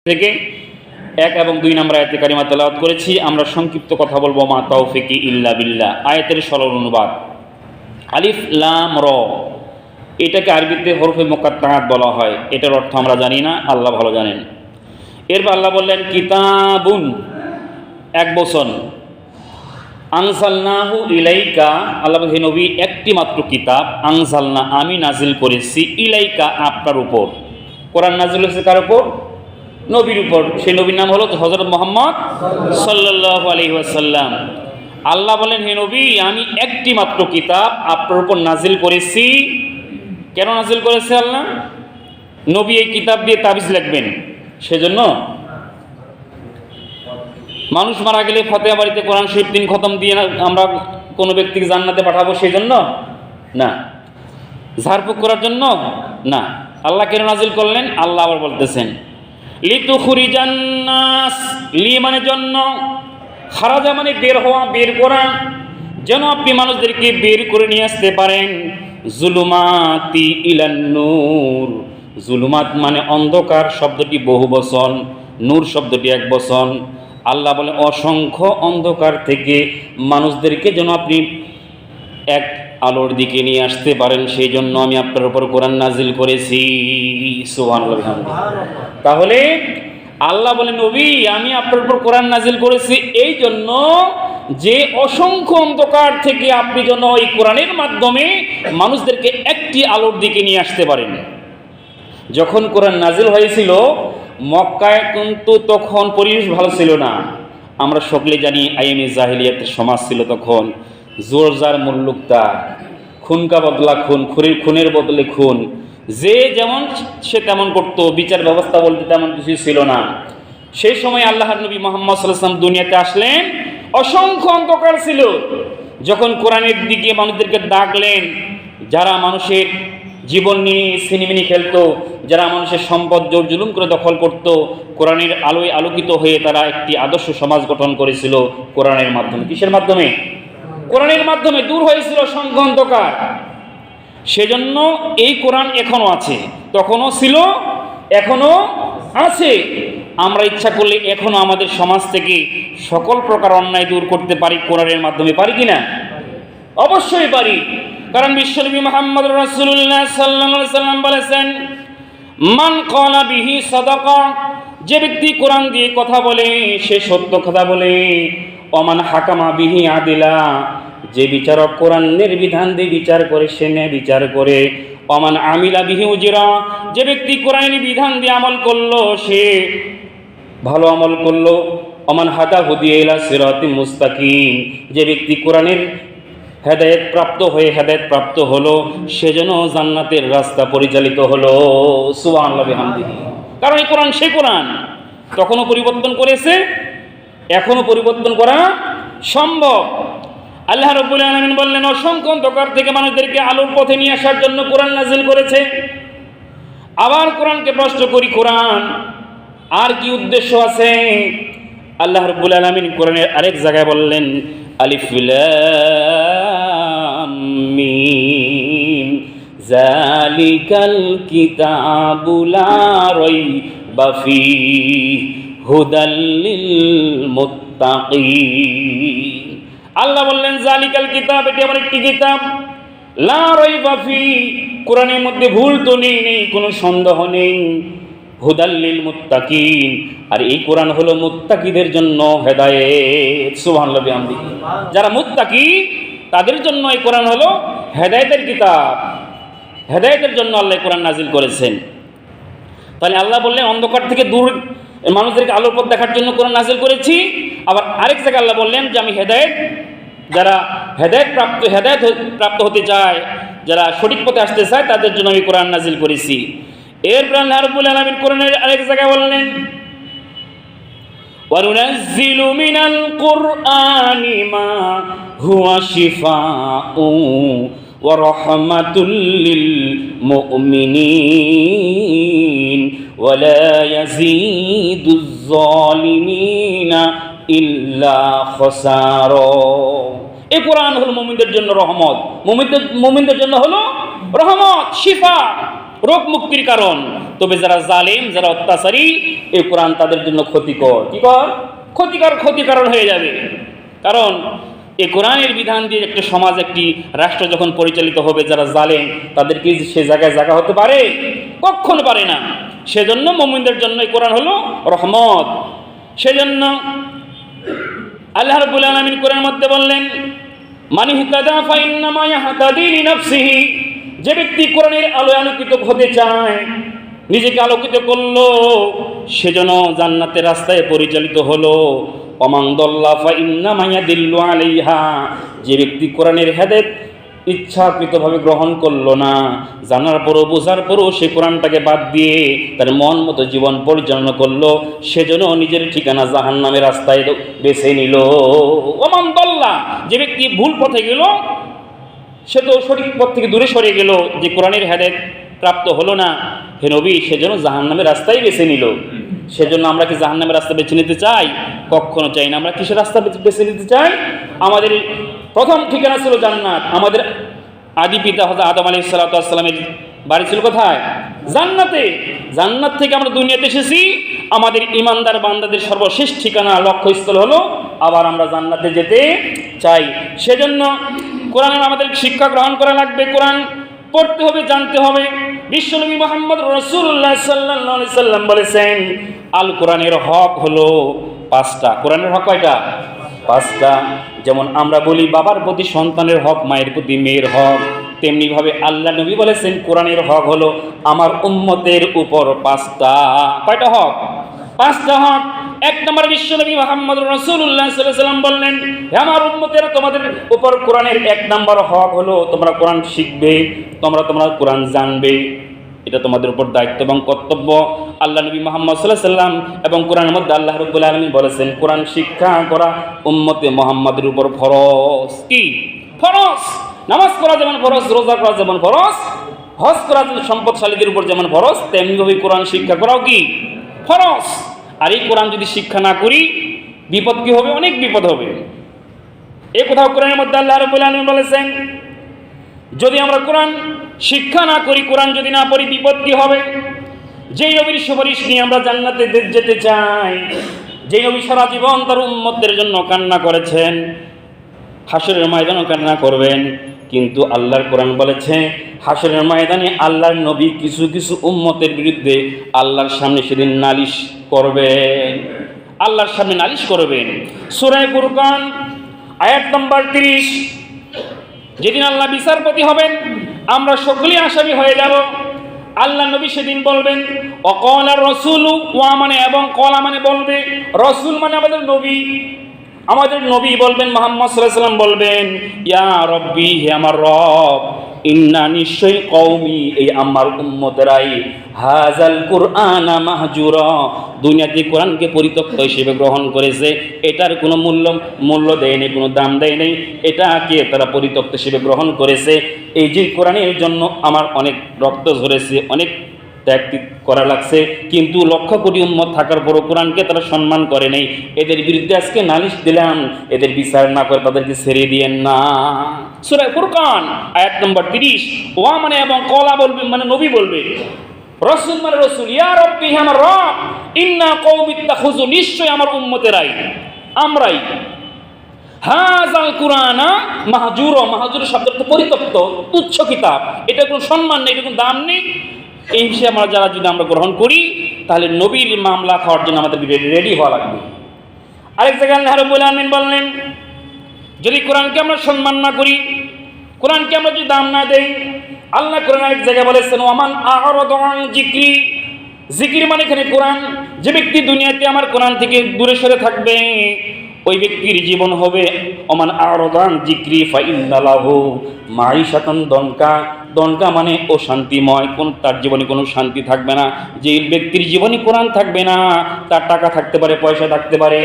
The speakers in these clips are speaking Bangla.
থেকে 1 এবং 2 নম্বর আয়াতে কারিমা তেলাওয়াত করেছি। আমরা সংক্ষিপ্ত কথা বলবো, মা তাওফিকি ইল্লা বিল্লাহ। আয়াতের সরল অনুবাদ আলিফ লাম র, এটাকে আরবিতে হরফে মুকাত্তাআত বলা হয়। এটার অর্থ আমরা জানি না, আল্লাহ ভালো জানেন। এরপর আল্লাহ বললেন কিতাবুন, এক বচন, আনজালনাহু ইলাইকা, আল্লাহ বলেন হে নবী একটি মাত্র কিতাব, আনজালনা আমি নাজিল করেছি, ইলাইকা আপনার উপর। কোরআন নাজিল হয়েছে কার উপর? নবীর উপর। সেই নবীর নাম হলো হযরত মুহাম্মদ সাল্লাল্লাহু আলাইহি ওয়াসাল্লাম। আল্লাহ বলেন হে নবী আমি একটি মাত্র কিতাব আপনার উপর নাজিল করেছি। কেন নাজিল করেছে আল্লাহ? নবী এই কিতাব দিয়ে তাবিজ লিখবেন, সেজন্য। মানুষ মারা গেলে ফতেহা বাড়িতে কোরআন শরীফ 3 খতম দিয়ে আমরা কোনো ব্যক্তিকে জান্নাতে পাঠাবো সেই জন্য না, ঝাড়ফুঁক করার জন্য না। আল্লাহ কেন নাজিল করলেন? আল্লাহ আবার বলতেছেন লিতুখরিজান নাস, লি মানে জন্য, খারাজা মানে বের হওয়া, বের করা, যেন আপনি মানুষদেরকে বের করে নিয়ে আসতে পারেন। জুলুমাতি ইলান নূর, জুলুমাত মানে অন্ধকার, শব্দটি বহু বচন, নূর শব্দটি এক বচন। আল্লাহ বলে অসংখ্য অন্ধকার থেকে মানুষদেরকে যেন আপনি এক আলোর দিকে নিয়ে আসতে পারেন, সেই জন্য আমি আপনার উপর কোরআন নাজিল করেছি। সুবহানাল্লাহ। তাহলে আল্লাহ বলেন নবী আমি আপনার উপর কোরআন নাজিল করেছি এই জন্য যে অসংখ্য অন্ধকার থেকে আপনি যেন এই কোরআনের মাধ্যমে মানুষদেরকে একটি আলোর দিকে নিয়ে আসতে পারেন। যখন কোরআন নাজিল হয়েছিল মক্কায় কিন্তু তখন পরিবেশ ভালো ছিল না। আমরা সকলে জানি আইএমএ জাহিলিয়াতের সমাজ ছিল তখন। জোর জার মুল্লুকতা, খুনকা বদলা খুন, খুনের বদলে খুন, যে যেমন সে তেমন করতো, বিচার ব্যবস্থা বলতে তেমন কিছুই ছিল না। সেই সময় আল্লাহর নবী মুহাম্মদ সাল্লাল্লাহু আলাইহি ওয়াসাল্লাম দুনিয়াতে আসলেন, অসংখ্য অন্ধকার ছিল। যখন কোরআনের দিকে মানুষদেরকে ডাকলেন, যারা মানুষের জীবন নিয়ে সিনেমিনি খেলতো, যারা মানুষের সম্পদ জোর জুলুম করে দখল করত, কোরআনের আলোয় আলোকিত হয়ে তারা একটি আদর্শ সমাজ গঠন করেছিল কোরআনের মাধ্যমে। কিসের মাধ্যমে? কোরআনের মাধ্যমে। দূর হয়েছিল অসংখ্য অন্ধকার। সেজন্য এই কোরআন এখনো আছে, তখনও ছিল, এখনো আছে। আমরা ইচ্ছা করলে এখনো আমাদের সমাজ থেকে সকল প্রকার অন্যায় দূর করতে পারি কোরআনের মাধ্যমে। পারি কিনা? অবশ্যই পারি। কারণ বিশ্বনবী মুহাম্মদ রাসূলুল্লাহ সাল্লাল্লাহু আলাইহি ওয়াসাল্লাম বলেছেন মান ক্বালা বিহি সাদাকা, যে ব্যক্তি কোরআন দিয়ে কথা বলে সে সত্য কথা বলে। ওমান হাকামা বিহি আদিলা, যে বিচারক কোরআনের বিধান দিয়ে বিচার করে সে ন্যায় বিচার করে। ওমান আমিলা বিহি উজরা, যে ব্যক্তি কোরআনের বিধান দিয়ে আমল করলো সে ভালো আমল করলো। ওমান হাদা হুদিয়া ইলা সিরাতিম মুস্তাকিম, যে ব্যক্তি কোরআনের হেদায়েত প্রাপ্ত হয়ে হেদায়েত প্রাপ্ত হলো সেজন্য জান্নাতের রাস্তা পরিচালিত হলো। সুবহানাল্লাহি বিহামদিহি। কারণ এই কোরআন সেই কোরআন, তখনও পরিবর্তন করেছে, এখনো পরিবর্তন করা সম্ভব। আল্লাহ রাব্বুল আলামিন বললেন অসংখ্য অন্ধকার থেকে মানুষদেরকে আলোর পথে নিয়ে আসার জন্য কোরআন নাজিল করেছে। আবার কোরআনকে প্রশ্ন করি, কোরআন আর কি উদ্দেশ্য আছে? আল্লাহ রাব্বুল আলামিন কোরআনের আরেক জায়গায় বললেন আলিফ লাম মিম যালিকাল কিতাবু লা রাইবা ফীহি হুদাল লিল মুত্তাকিন। আল্লাহ বললেন জালিকাল কিতাব, এটি আমার একটি কিতাব, লা রাইবা ফীহি, কোরআনের মধ্যে ভুল তো নেই, কোনো সন্দেহ নেই। হুদাল লিল মুত্তাকিন, আর এই কোরআন হলো মুত্তাকিদের জন্য হেদায়েত। সুবহানাল্লাহ বিহামদিহি। যারা মুত্তাকি তাদের জন্য এই কোরআন হলো হেদায়েতের কিতাব। হেদায়েতের জন্য আল্লাহ কোরআন নাজিল করেছেন। তাহলে আল্লাহ বললেন অন্ধকার থেকে দূর মানুষদেরকে আলোর পথ দেখার জন্য কোরআন নাজিল করেছি। আবার আরেক জায়গায় আল্লাহ বললেন যে আমি হেদায়েত, যারা হেদায়েত প্রাপ্ত হতে চায়, যারা সঠিক পথে আসতে চায় তাদের জন্য আমি কোরআন নাজিল করেছি। এরপর আল্লাহ রাব্বুল আলামিন কোরআনের আরেক জায়গায় বললেন ওয়ানুনাজ্জিলু মিনাল কুরআনি মা হুয়া শিফাউ ওয়া রাহমাতুল লিল মুমিনিন ওয়া লা ইয়াজিদুজ জালিমিনা ইল্লা খাসারা। এই কোরআন হলো মুমিনদের জন্য রহমত, মুমিনদের জন্য হলো রহমত, শিফা। রোগ মুক্তির কারণ। তবে যারা জালেম, যারা অত্যাচারী, এই কোরআন তাদের জন্য ক্ষতিকর। কি কর? ক্ষতিকারণ হয়ে যাবে। কারণ এই কোরআনের বিধান দিয়ে একটা সমাজ, একটি রাষ্ট্র যখন পরিচালিত হবে, যারা জালেম তাদেরকে সে জায়গায় জায়গা হতে পারে? কখনো পারে না। সেজন্য মুমিনদের জন্য এই কোরআন হলো রহমত। সেজন্য আল্লাহ রাব্বুল আলামিন কোরআনের মধ্যে বললেন, মান ইহতাদা ফাইন্নামা ইয়াহতাদি লিনাফসিহি, যে ব্যক্তি কোরআনের আলোয় আলোকিত হতে চায়, নিজেকে আলোকিত করলো, সেজন্য জান্নাতের রাস্তায় পরিচালিত হলো। ওমান দাল্লা ফাইন্নামা ইয়াদিল্লু আলাইহা, যে ব্যক্তি কোরআনের হেদায়েত ইচ্ছাকৃতভাবে গ্রহণ করলো না, জানার পরও বোঝার পরও সে কোরআনটাকে বাদ দিয়ে তার মন মতো জীবন পরিচালনা করলো, সেজন্য নিজের ঠিকানা জাহান্নামের রাস্তায় বেছে নিল। ওমান দাল্লা, যে ব্যক্তি ভুল পথে গেল, সে তো সঠিক পথ থেকে দূরে সরে গেল, যে কোরআনের হেদায়েত প্রাপ্ত হলো না, হে নবী সেজন্য জাহান্নামের রাস্তাই বেছে নিল। সেজন্য আমরা কি জাহান্নামের রাস্তা বেছে নিতে চাই? কখনো চাই না। আমরা কিসের রাস্তা বেছে নিতে চাই? আমাদের প্রথম ঠিকানা ছিল জান্নাত। আমাদের আদি পিতা হযরত আদম আলাইহিস সালাতু ওয়াস সালামের বাড়ি ছিল কোথায়? জান্নাতে। জান্নাত থেকে আমরা দুনিয়াতে এসেছি। আমাদের ঈমানদার বান্দাদের সর্বশেষ ঠিকানা, লক্ষ্যস্থল হলো আবার আমরা জান্নাতে যেতে চাই। সেজন্য কোরআনের আমাদের শিক্ষা গ্রহণ করা লাগবে, কোরআন পড়তে হবে, জানতে হবে। বিশ্বনবী মুহাম্মদ রাসূলুল্লাহ সাল্লাল্লাহু আলাইহি সাল্লাম বলেছেন, আল কোরআনের হক হলো 5টা। কোরআনের হক কয়টা? 5টা। যেমন আমরা বলি বাবার প্রতি সন্তানের হক, মায়ের প্রতি মেয়ের হক, তেমনি ভাবে আল্লাহ নবী বলেছেন কোরআনের হক হলো আমার উম্মতের উপর 5টা। কয়টা হক? 5টা হক। 1 নম্বর, বিশ্বনবী মুহাম্মদ রাসূলুল্লাহ সাল্লাল্লাহু আলাইহি সাল্লাম বললেন, হে আমার উম্মতেরা, তোমাদের উপর কোরআনের 1 নম্বর হক হলো তোমরা কোরআন শিখবে, তোমরা কোরআন জানবে। এটা তোমাদের উপর দায়িত্ব এবং কর্তব্য। আল্লাহ নবী মুহাম্মদ সাল্লাল্লাহু আলাইহি সাল্লাম এবং কোরআনের মধ্যে আল্লাহ রাব্বুল আলামিন বলেছেন, কোরআন শিক্ষা করা উম্মতে মুহাম্মাদের উপর ফরজ। কি ফরজ? নামাজ পড়া যেমন ফরজ, রোজা করা যেমন ফরজ, হজ করা সম্পদশালীদের উপর যেমন ফরজ, তেমনিভাবে কোরআন শিক্ষা করাও কি ফরজ। আর এই কোরআন যদি শিক্ষা না করি, বিপদ কি হবে? অনেক বিপদ হবে। এই কোথাও কোরআনের মধ্যে আল্লাহ রাব্বুল আলামিন বলেছেন, যদি আমরা কোরআন শিক্ষা না করি, কোরআন যদি না পড়ি, বিপদ কি হবে? যেই নবীর সুপারিশ নিয়ে আমরা জান্নাতে যেতে চাই, যেই নবী সারা জীবন তার উম্মতদের জন্য কান্না করেছেন, হাসরের ময়দানেও কান্না করবেন, কিন্তু আল্লাহর কোরআন বলেছে হাসরের ময়দানে আল্লাহর নবী কিছু কিছু উম্মতের বিরুদ্ধে আল্লাহর সামনে সেদিন নালিশ করবেন। আল্লাহর সামনে নালিশ করবেন। সূরা ফুরকান আয়াত নম্বর 30। যেদিন আল্লাহ বিচারপতি হবেন, আমরা সকলেই আসামি হয়ে যাব। আল্লাহ নবী সেদিন বলবেন, অকলা রসুল, ওয়া মানে এবং কলা মানে বলবে, রসুল মানে আমাদের নবী, আমাদের নবী বলবেন, মুহাম্মদ সাল্লাল্লাহু আলাইহি ওয়াসাল্লাম বলবেন, ইয়া রব্বি, হে আমার রব, ইন্না নিশ্চয়ই কওমি, এই আমার উম্মতেরাই, হাযাল কুরআনা মাহজুরা, দুনিয়াতে কোরআনকে পরিত্যক্ত হিসেবে গ্রহণ করেছে, এটার কোনো মূল্য দেয় নেই, কোনো দাম দেয় নেই, এটাকে তারা পরিত্যক্ত হিসেবে গ্রহণ করেছে। এই যে কোরআনের জন্য আমার অনেক রক্ত ঝরেছে, অনেক ত্যাগ করা লাগছে, কিন্তু লক্ষ কোটি উম্মত থাকার পরও কোরআনকে তারা সম্মান করে নেই। এদের বিরুদ্ধে আজকে নালিশ দিলাম, এদের বিচার না করে তাদেরকে ছেড়ে দিয়েন না। সূরা ফুরকান আয়াত নম্বর 30। ওয়া মানে এবং কলা বলবে মানে নবী বলবে, রসুল মানে রসুল, ইয়া রব্বি, হে আমার রব, ইন্না কওমি ইত্তাখাযু, নিশ্চয় আমার উম্মতেরাই, আমরাই, হাযাল কুরআনা মাহজুরা, মাহজুর শব্দটা পরিত্যক্ত, তুচ্ছ কিতাব, এটা কোনো সম্মান নেই, এটা কোনো দাম নেই। এই হিসেবে আমরা যারা যদি আমরা গ্রহণ করি, তাহলে নবীর মামলা খাওয়ার জন্য আমাদের রেডি হওয়া লাগবে। আরেক জায়গায় আল্লাহ রাব্বুল আলামিন বললেন, যদি কোরআনকে আমরা সম্মান না করি, কোরআনকে আমরা যদি দাম না দেই, আল্লাহ কোরআন এক জায়গায় বলেছেন, ওয়ামান আ'রাদা আন যিকরি, জিকির মানে এখানে কোরআন। যে ব্যক্তি দুনিয়াতে আমার কোরআন থেকে দূরে সরে থাকবে, ওই ব্যক্তির জীবন হবে ওমান আ'রাদা আন যিকরি ফাইন্না লাহু মাঈশাতান দনকা। দনকা মানে অশান্তিময়, তার জীবনে কোনো শান্তি থাকবে না। যে ব্যক্তির জীবনে কোরআন থাকবে না, তার টাকা থাকতে পারে, পয়সা থাকতে পারে,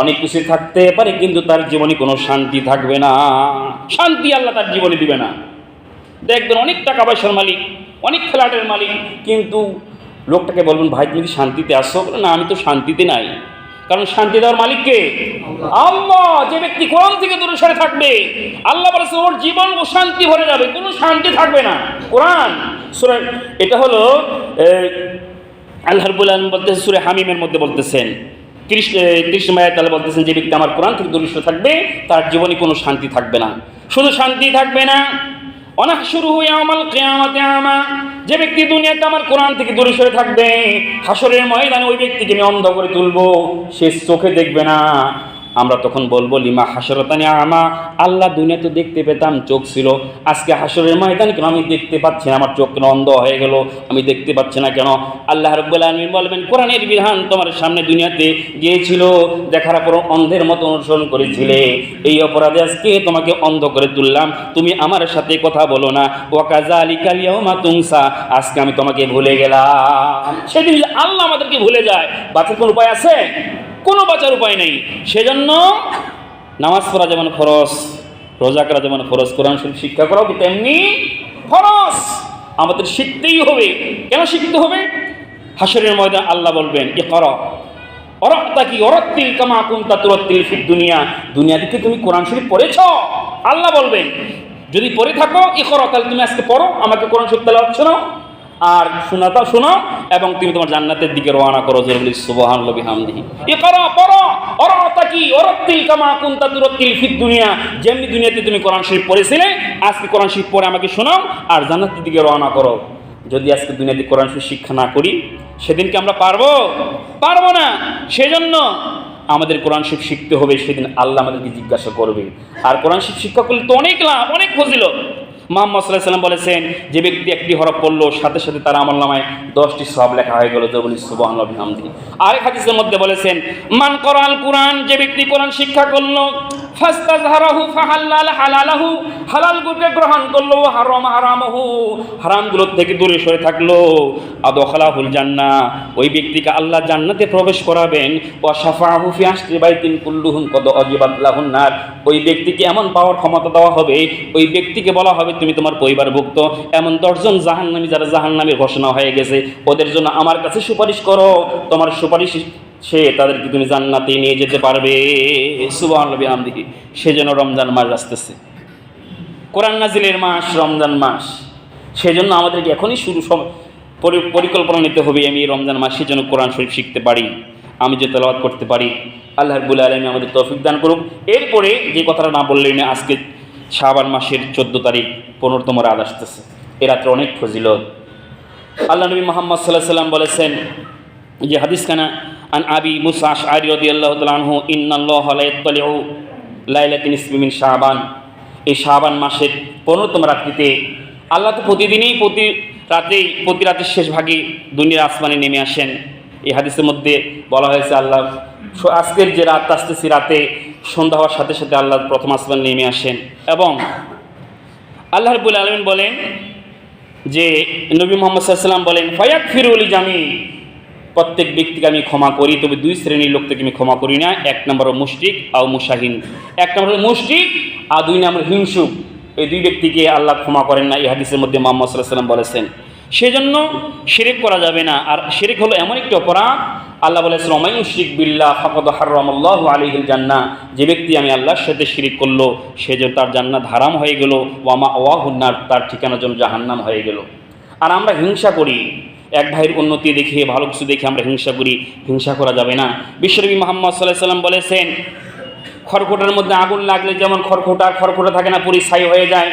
অনেক কিছু থাকতে পারে, কিন্তু তার জীবনে কোনো শান্তি থাকবে না। শান্তি আল্লাহ তার জীবনে দিবে না। দেখবেন অনেক টাকা পয়সার মালিক, অনেক ফ্ল্যাটের মালিক, কিন্তু লোকটাকে বলবেন, ভাই তুমি কি শান্তিতে আসছো? না, আমি তো শান্তিতে নাই। কারণ শান্তি দেওয়ার মালিক কে? আল্লাহ। যে ব্যক্তি কোরআন থেকে দূরে সরে থাকবে, আল্লাহ বলেছে ওর জীবন ও শান্তি ভরে যাবে, কোনো শান্তি থাকবে না। কোরআন সূরা, এটা হলো আল্লাহ রাব্বুল আলামিন বলতেছেন সূরা হামিমের মধ্যে বলতেছেন 30 আয়াতে আল্লাহ বলতেছেন যে ব্যক্তি আমার কোরআন থেকে দূরে সরে থাকবে তার জীবনে কোনো শান্তি থাকবে না। শুধু শান্তি থাকবে না, অনাহশুরুহু ইয়াওমাল কিয়ামাতি আমা, যে ব্যক্তি দুনিয়াতে আমার কোরআন থেকে দূরে সরে থাকবে, হাসরের ময়দানে ওই ব্যক্তিকে আমি অন্ধ করে তুলবো, সে চোখে দেখবে না। আমরা তখন বলবো লিমা হাসরাতানি আমা, আল্লাহ দুনিয়াতে দেখতে পেতাম, চোখ ছিল, আজকে হাসরের ময়দানে কেন আমি দেখতে পাচ্ছি না? আমার চোখ কেন অন্ধ হয়ে গেল? আমি দেখতে পাচ্ছি না কেন? আল্লাহ রাব্বুল আলামিন বলবেন কোরআনের বিধান তোমার সামনে দুনিয়াতে গিয়েছিল, দেখার পর অন্ধের মতো অনুসরণ করেছিলে, এই অপরাধে আজকে তোমাকে অন্ধ করে তুললাম, তুমি আমার সাথে কথা বলো না। ওয়া কাযালিকাল ইয়াউমা তুনসা, আজকে আমি তোমাকে ভুলে গেলাম। সেদিন আল্লাহ আমাদেরকে ভুলে যায়, বাঁচার কোনো উপায় আছে? কোনো বাঁচার উপায় নেই। সেজন্য নামাজ পড়া যেমন ফরজ, রোজা করা যেমন ফরজ, কোরআন শরীফ শিক্ষা করাও তেমনি ফরজ, আমাদের শিখতেই হবে। কেন শিখতে হবে? হাসরের ময়দানে আল্লাহ বলবেন ইকরা ওয়ারাত্তাকি ওয়ারাত্তিল কামা কুনতা তুরাত্তিল ফিদ দুনিয়া, দুনিয়াতে কি তুমি কোরআন শরীফ পড়েছো? আল্লাহ বলবেন যদি পড়ে থাকো ইকরা, তাহলে তুমি আজকে পড়ো, আমাকে কোরআন শরীফ তেলাওয়াত শোনাও আর শোনো, এবং তুমি তোমার জান্নাতের দিকে রওনা করো। জোরে বলি সুবহানাল্লাহি বিহামদিহি। ইকরা পড়ো, ওয়ারাত্তাকি ওয়ারাত্তিল কামা কুনতা তুরাত্তিল ফিদ দুনিয়া, যেমনি দুনিয়াতে তুমি কোরআন শরীফ পড়েছিলে, আজকে কোরআন শরীফ পড়ে আমাকে শোনাও আর জান্নাতের দিকে রওনা করো। যদি আজকে দুনিয়াতে কোরআন শরীফ শিক্ষা না করি, সেদিন কি আমরা পারবো না। সেজন্য আমাদের কোরআন শরীফ শিখতে হবে, সেদিন আল্লাহ আমাদেরকে জিজ্ঞাসা করবে। আর কোরআন শরীফ শিক্ষা করলে তো অনেক লাভ, অনেক ফজিলত। মুহাম্মদ সাল্লাল্লাহু আলাইহি ওয়াসাল্লাম বলেছেন যে ব্যক্তি একটি হরফ পড়লো, সাথে সাথে তার আমলনামায় 10টি সওয়াব লেখা হয়ে গেল। বলি সুবহানাল্লাহি ওয়া বিহামদিহি। আরেক হাদিসের মধ্যে বলেছেন মান করাল কোরআন, যে ব্যক্তি কোরআন শিক্ষা করলো, ফাস্তাযহারাহু ফাহাল্লাল হালালাহু, হালালগুলোকে গ্রহণ করলো, হারামাহু, হারামগুলোর থেকে দূরে সরে থাকলো, আদখালাহুল জান্নাহ, ওই ব্যক্তিকে আল্লাহ জান্নাতে প্রবেশ করাবেন। ওয়া শাফাআহু ফি আশরি বাইতিন কুল্লুহুম কদ আজিবাত লাহুন নার, ওই ব্যক্তিকে এমন পাওয়ার ক্ষমতা দেওয়া হবে, ওই ব্যক্তিকে বলা হবে তুমি তোমার পরিবারভুক্ত এমন 10 জন জাহান্নামী, যারা জাহান্নামের ঘোষণা হয়ে গেছে, ওদের জন্য আমার কাছে সুপারিশ করো, তোমার সুপারিশ সে তাদেরকে তুমি জান্নাতে নিয়ে যেতে পারবে। সুবহানাল্লাহি বিহামদিহি। সেজন্য রমজান মাস আসতেছে, কোরআন নাজিলের মাস রমজান মাস। সেজন্য আমাদেরকে এখনই পরিকল্পনা নিতে হবে, আমি এই রমজান মাসের জন্য কোরআন শরীফ শিখতে পারি, আমি যে তেলাওয়াত করতে পারি। আল্লাহ রাব্বুল আলামিন আমাদের তৌফিক দান করুক। এরপরে যে কথাটা না বললেই না, আজকে শাবান মাসের 14 তারিখ 15তম রাত আসতেছে। এ রাত্রে অনেক ফজিলত। আল্লাহ নবী মুহাম্মদ সাল্লাল্লাহু আলাইহি ওয়াসাল্লাম বলেছেন যে হাদিসখানা আন আবি মুসা আশআরী রাদিয়াল্লাহু তাআলা আনহু ইন্নাল্লাহা লা ইয়াত্তালিউ লাইলাতান নিসফি মিন শাবান, এই শাবান মাসের 15তম রাত্রিতে আল্লাহ তো প্রতিদিনই প্রতি রাতের শেষ ভাগে দুনিয়ার আসমানে নেমে আসেন। এই হাদিসের মধ্যে বলা হয়েছে আল্লাহ আজকের যে রাত আসতেছে, রাতে সন্ধ্যা হওয়ার সাথে সাথে আল্লাহ প্রথম আসমান নেমে আসেন, এবং আল্লাহ রাব্বুল আলামিন বলেন যে নবী মুহাম্মদ সাল্লাল্লাহু আলাইহি ওয়াসাল্লাম বলেন ফায়াগফিরু লিজামি, প্রত্যেক ব্যক্তিকে আমি ক্ষমা করি, তবে 2 শ্রেণীর লোককে আমি ক্ষমা করি না। 1 নম্বর মুশরিক আর মুশাহিন, 1 নম্বর মুশরিক আর 2 নম্বর হিংসুক, এই 2 ব্যক্তিকে আল্লাহ ক্ষমা করেন না। এই হাদিসের মধ্যে মুহাম্মদ সাল্লাল্লাহু আলাইহি ওয়াসাল্লাম বলেছেন। সেজন্য শিরক করা যাবে না। আর শিরক হলো এমন একটি অপরাধ, আল্লাহ বলেছেন ওমাই ইউশরিক বিল্লাহ ফাকাদ হারামাল্লাহু আলাইহিল জান্নাহ, যে ব্যক্তি আমি আল্লাহর সাথে শিরক করলো সে যে তার জান্নাত হারাম হয়ে গেল, ওয়া মাওয়াহুন নার, তার ঠিকানা যেন জাহান্নাম হয়ে গেল। আর আমরা হিংসা করি, এক ভাইয়ের উন্নতি দেখে, ভালো কিছু দেখে আমরা হিংসা করি, হিংসা করা যাবে না। বিশ্বনবী মুহাম্মদ সাল্লাল্লাহু আলাইহি ওয়াসাল্লাম বলেছেন খড়কুটার মধ্যে আগুন লাগলে যেমন খড়কুটা থাকে না, পুরি ছাই হয়ে যায়,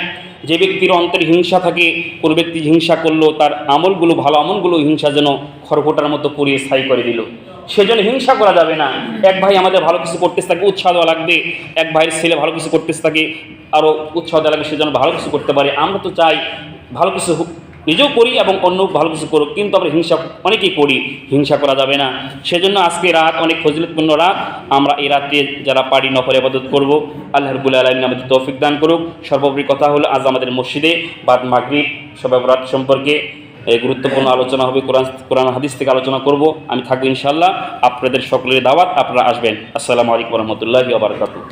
যে ব্যক্তির অন্তরে হিংসা থাকে, কোনো ব্যক্তি হিংসা করলো, তার আমলগুলো, ভালো আমলগুলো হিংসা যেন খড়কুটার মতো পুড়িয়ে ছাই করে দিল। সেজন্য হিংসা করা যাবে না। এক ভাই আমাদের ভালো কিছু করতেছে, তাকে উৎসাহ দেওয়া লাগবে। এক ভাইয়ের ছেলে ভালো কিছু করতেছে, তাকে আরও উৎসাহ দেওয়া লাগবে, সেজন্য ভালো কিছু করতে পারে। আমরা তো চাই ভালো কিছু নিজেও করি এবং অন্য ভালো কিছু করুক, কিন্তু আমরা হিংসা অনেকেই করি, হিংসা করা যাবে না। সেজন্য আজকে রাত অনেক ফজিলতপূর্ণ রাত, আমরা এই রাতে যারা পারি নফল ইবাদত করব। আল্লাহ রাব্বুল আলামিন আমাদের তৌফিক দান করুক। সর্বোপরি কথা হলো আজ আমাদের মসজিদে বাদ মাগরিব শবে বরাত সম্পর্কে গুরুত্বপূর্ণ আলোচনা হবে, কোরআন হাদিস থেকে আলোচনা করব। আমি থাকবো ইনশাআল্লাহ। আপনাদের সকলের দাওয়াত, আপনারা আসবেন। আসসালামু আলাইকুম ওয়া রাহমাতুল্লাহি ওয়া বারাকাতুহু।